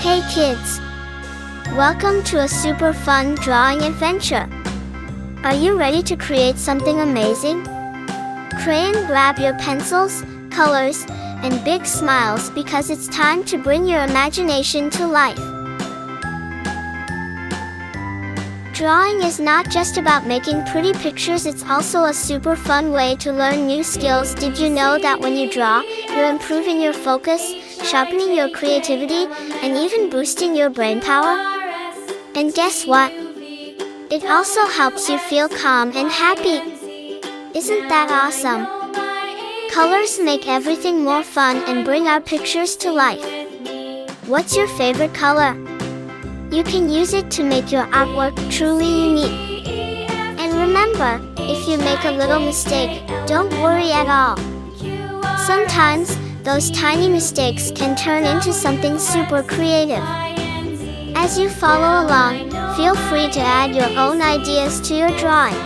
Hey kids! Welcome to a super fun drawing adventure. Are you ready to create something amazing? Crayon, grab your pencils, colors, and big smiles because it's time to bring your imagination to life. Drawing is not just about making pretty pictures, it's also a super fun way to learn new skills. Did you know that when you draw, you're improving your focus, sharpening your creativity, and even boosting your brain power? And guess what? It also helps you feel calm and happy. Isn't that awesome? Colors make everything more fun and bring our pictures to life. What's your favorite color? You can use it to make your artwork truly unique. And remember, if you make a little mistake, don't worry at all. Sometimes, those tiny mistakes can turn into something super creative. As you follow along, feel free to add your own ideas to your drawing.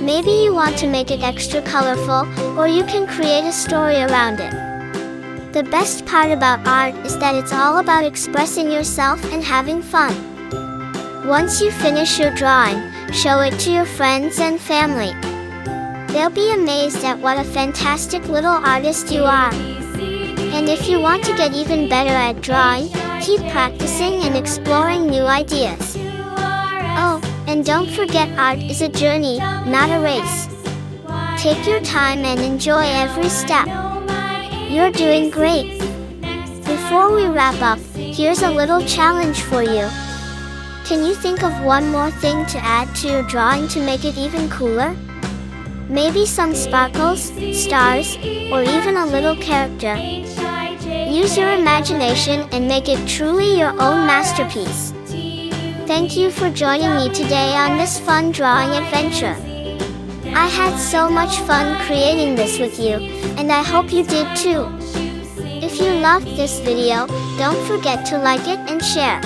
Maybe you want to make it extra colorful, or you can create a story around it. The best part about art is that it's all about expressing yourself and having fun. Once you finish your drawing, show it to your friends and family. They'll be amazed at what a fantastic little artist you are. And if you want to get even better at drawing, keep practicing and exploring new ideas. Oh, and don't forget, art is a journey, not a race. Take your time and enjoy every step. You're doing great. Before we wrap up, here's a little challenge for you. Can you think of one more thing to add to your drawing to make it even cooler? Maybe some sparkles, stars, or even a little character. Use your imagination and make it truly your own masterpiece. Thank you for joining me today on this fun drawing adventure. I had so much fun creating this with you, and I hope you did too. If you loved this video, don't forget to like it and share.